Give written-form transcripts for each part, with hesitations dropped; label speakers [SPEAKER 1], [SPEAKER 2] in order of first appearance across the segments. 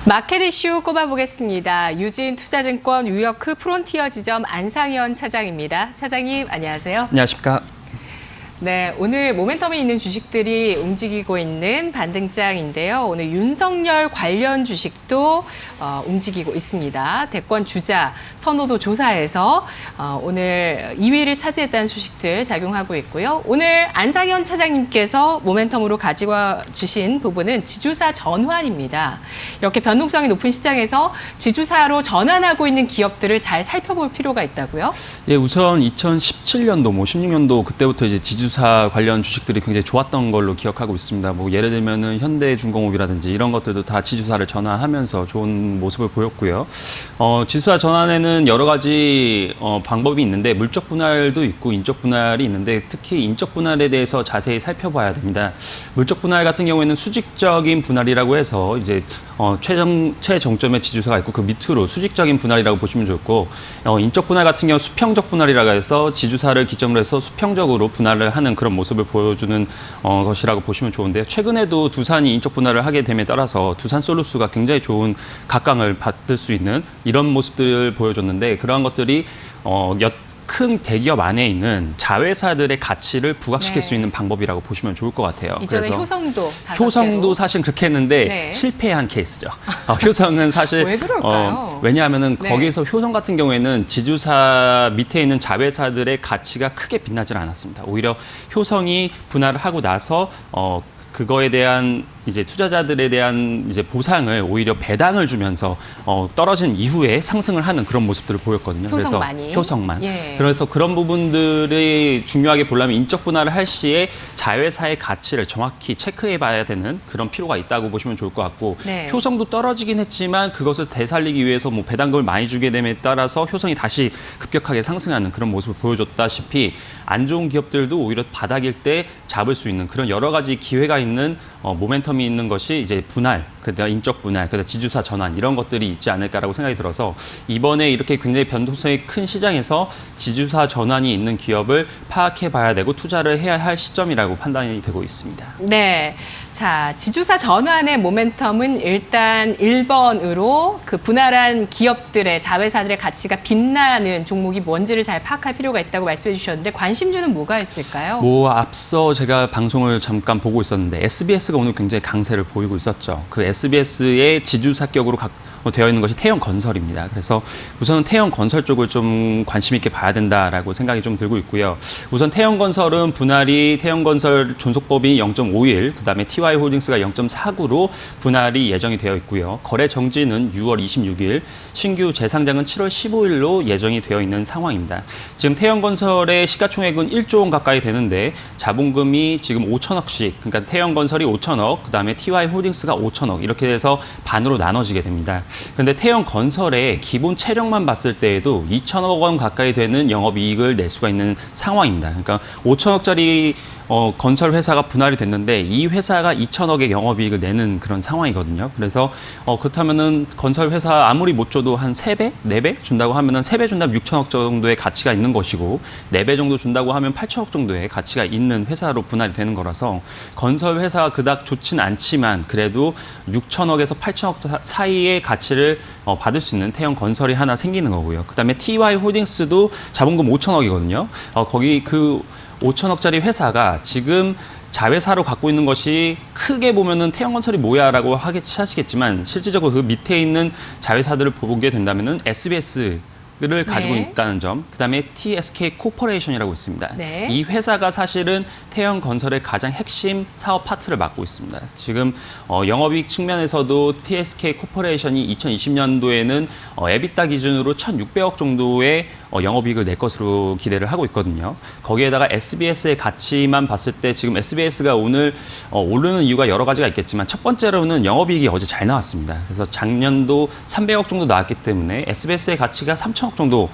[SPEAKER 1] 마켓 이슈 꼽아보겠습니다. 유진투자증권 뉴요크 프론티어 지점 안상현 차장입니다. 차장님, 안녕하세요.
[SPEAKER 2] 안녕하십니까.
[SPEAKER 1] 네, 오늘 모멘텀이 있는 주식들이 움직이고 있는 반등장인데요. 오늘 윤석열 관련 주식도 움직이고 있습니다. 대권 주자 선호도 조사에서 오늘 2위를 차지했다는 소식들 작용하고 있고요. 오늘 안상현 차장님께서 모멘텀으로 가지고 주신 부분은 지주사 전환입니다. 이렇게 변동성이 높은 시장에서 지주사로 전환하고 있는 기업들을 잘 살펴볼 필요가 있다고요?
[SPEAKER 2] 예, 우선 2017년도, 16년도 그때부터 이제 지주사 관련 주식들이 굉장히 좋았던 걸로 기억하고 있습니다. 뭐 예를 들면은 현대중공업이라든지 이런 것들도 다 지주사를 전환하면서 좋은 모습을 보였고요. 지주사 전환에는 여러 가지 방법이 있는데 물적 분할도 있고 인적 분할이 있는데 특히 인적 분할에 대해서 자세히 살펴봐야 됩니다. 물적 분할 같은 경우에는 수직적인 분할이라고 해서 이제 최정점의 지주사가 있고 그 밑으로 수직적인 분할이라고 보시면 좋고 인적 분할 같은 경우 수평적 분할이라고 해서 지주사를 기점으로 해서 수평적으로 분할을 하는 그런 모습을 보여주는 것이라고 보시면 좋은데요. 최근에도 두산이 인적 분할을 하게 됨에 따라서 두산솔루스가 굉장히 좋은 각광을 받을 수 있는 이런 모습들을 보여줬는데 그러한 것들이 큰 대기업 안에 있는 자회사들의 가치를 부각시킬 수 있는 방법이라고 보시면 좋을 것 같아요.
[SPEAKER 1] 이전에
[SPEAKER 2] 그래서
[SPEAKER 1] 효성도
[SPEAKER 2] 사실 그렇게 했는데 실패한 케이스죠. 효성은 사실
[SPEAKER 1] 왜 그럴까요?
[SPEAKER 2] 왜냐하면은 거기서 효성 같은 경우에는 지주사 밑에 있는 자회사들의 가치가 크게 빛나질 않았습니다. 오히려 효성이 분할을 하고 나서 그거에 대한 이제 투자자들에 대한 이제 보상을 오히려 배당을 주면서 떨어진 이후에 상승을 하는 그런 모습들을 보였거든요.
[SPEAKER 1] 효성만이.
[SPEAKER 2] 효성만.
[SPEAKER 1] 예.
[SPEAKER 2] 그래서 그런 부분들이 중요하게 보려면 인적 분할을 할 시에 자회사의 가치를 정확히 체크해봐야 되는 그런 필요가 있다고 보시면 좋을 것 같고
[SPEAKER 1] 네.
[SPEAKER 2] 효성도 떨어지긴 했지만 그것을 되살리기 위해서 뭐 배당금을 많이 주게 됨에 따라서 효성이 다시 급격하게 상승하는 그런 모습을 보여줬다시피 안 좋은 기업들도 오히려 바닥일 때 잡을 수 있는 그런 여러 가지 기회가 있는 모멘텀이 있는 것이 이제 분할, 그다음 인적 분할, 그다음 지주사 전환 이런 것들이 있지 않을까라고 생각이 들어서 이번에 이렇게 굉장히 변동성이 큰 시장에서 지주사 전환이 있는 기업을 파악해 봐야 되고 투자를 해야 할 시점이라고 판단이 되고 있습니다.
[SPEAKER 1] 네. 자, 지주사 전환의 모멘텀은 일단 1번으로 그 분할한 기업들의 자회사들의 가치가 빛나는 종목이 뭔지를 잘 파악할 필요가 있다고 말씀해 주셨는데 관심주는 뭐가 있을까요?
[SPEAKER 2] 앞서 제가 방송을 잠깐 보고 있었는데 SBS가 오늘 굉장히 강세를 보이고 있었죠. 그 SBS의 지주사격으로 되어 있는 것이 태형건설입니다. 그래서 우선 태형건설 쪽을 좀 관심 있게 봐야 된다라고 생각이 좀 들고 있고요. 우선 태형건설은 분할이 태형건설 존속법이 0.51, 그다음에 TY홀딩스가 0.49로 분할이 예정이 되어 있고요. 거래 정지는 6월 26일, 신규 재상장은 7월 15일로 예정이 되어 있는 상황입니다. 지금 태형건설의 시가총액은 1조 원 가까이 되는데 자본금이 지금 5천억씩, 그러니까 태형건설이 5천억, 그다음에 TY홀딩스가 5천억 이렇게 돼서 반으로 나눠지게 됩니다. 그런데 태형건설의 기본 체력만 봤을 때에도 2천억 원 가까이 되는 영업이익을 낼 수가 있는 상황입니다. 그러니까 5천억짜리 건설 회사가 분할이 됐는데 이 회사가 2천억의 영업이익을 내는 그런 상황이거든요. 그래서 그렇다면은 건설 회사 아무리 못 줘도 한 3배, 4배 준다고 하면은 3배 준다면 6천억 정도의 가치가 있는 것이고 4배 정도 준다고 하면 8천억 정도의 가치가 있는 회사로 분할이 되는 거라서 건설 회사가 그닥 좋진 않지만 그래도 6천억에서 8천억 사이의 가치를 받을 수 있는 태형건설이 하나 생기는 거고요. 그다음에 TY홀딩스도 자본금 5천억이거든요. 거기 그 5천억짜리 회사가 지금 자회사로 갖고 있는 것이 크게 보면은 태형건설이 뭐야라고 하시겠지만 실질적으로 그 밑에 있는 자회사들을 보게 된다면은 SBS를 가지고 있다는 점, 그다음에 TSK 코퍼레이션이라고 있습니다.
[SPEAKER 1] 네.
[SPEAKER 2] 이 회사가 사실은 태형건설의 가장 핵심 사업 파트를 맡고 있습니다. 지금 영업이익 측면에서도 TSK 코퍼레이션이 2020년도에는 에비타 기준으로 1,600억 정도의 영업이익을 낼 것으로 기대를 하고 있거든요. 거기에다가 SBS의 가치만 봤을 때 지금 SBS가 오늘 오르는 이유가 여러 가지가 있겠지만 첫 번째로는 영업이익이 어제 잘 나왔습니다. 그래서 작년도 300억 정도 나왔기 때문에 SBS의 가치가 3천억 정도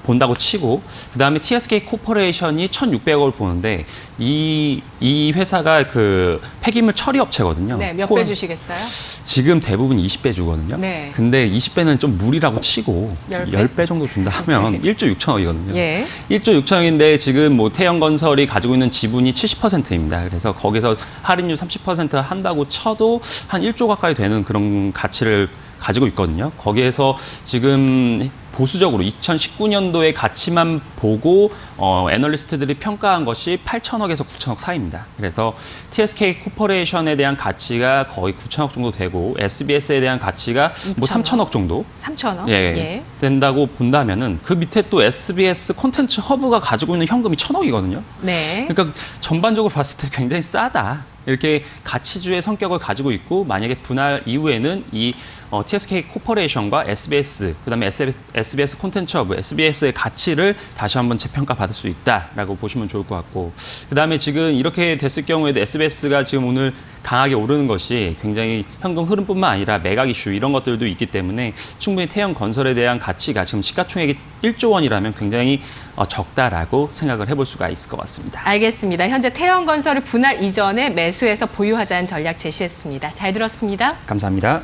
[SPEAKER 2] 본다고 치고 그다음에 TSK 코퍼레이션이 1,600억을 보는데 이 회사가 그 폐기물 처리 업체거든요.
[SPEAKER 1] 네, 몇 배 주시겠어요?
[SPEAKER 2] 지금 대부분 20배 주거든요.
[SPEAKER 1] 네.
[SPEAKER 2] 근데 20배는 좀 무리라고 치고
[SPEAKER 1] 10배?
[SPEAKER 2] 10배 정도 준다 하면 1조 6천억이거든요.
[SPEAKER 1] 예.
[SPEAKER 2] 1조 6천억인데 지금 뭐 태형건설이 가지고 있는 지분이 70%입니다. 그래서 거기서 할인율 30% 한다고 쳐도 한 1조 가까이 되는 그런 가치를 가지고 있거든요. 거기에서 지금 보수적으로 2019년도의 가치만 보고 애널리스트들이 평가한 것이 8천억에서 9천억 사이입니다. 그래서 TSK 코퍼레이션에 대한 가치가 거의 9천억 정도 되고 SBS에 대한 가치가 뭐 3천억 정도
[SPEAKER 1] 3천억?
[SPEAKER 2] 예, 된다고 본다면은 그 밑에 또 SBS 콘텐츠 허브가 가지고 있는 현금이 1,000억이거든요.
[SPEAKER 1] 네.
[SPEAKER 2] 그러니까 전반적으로 봤을 때 굉장히 싸다. 이렇게 가치주의 성격을 가지고 있고 만약에 분할 이후에는 이 TSK 코퍼레이션과 SBS, 그다음에 SBS 콘텐츠 허브, SBS의 가치를 다시 한번 재평가 받을 수 있다라고 보시면 좋을 것 같고, 그다음에 지금 이렇게 됐을 경우에도 SBS가 지금 오늘 강하게 오르는 것이 굉장히 현금 흐름뿐만 아니라 매각 이슈 이런 것들도 있기 때문에 충분히 태형건설에 대한 가치가 지금 시가총액이 1조 원이라면 굉장히 적다라고 생각을 해볼 수가 있을 것 같습니다.
[SPEAKER 1] 알겠습니다. 현재 태형건설을 분할 이전에 매수해서 보유하자는 전략 제시했습니다. 잘 들었습니다.
[SPEAKER 2] 감사합니다.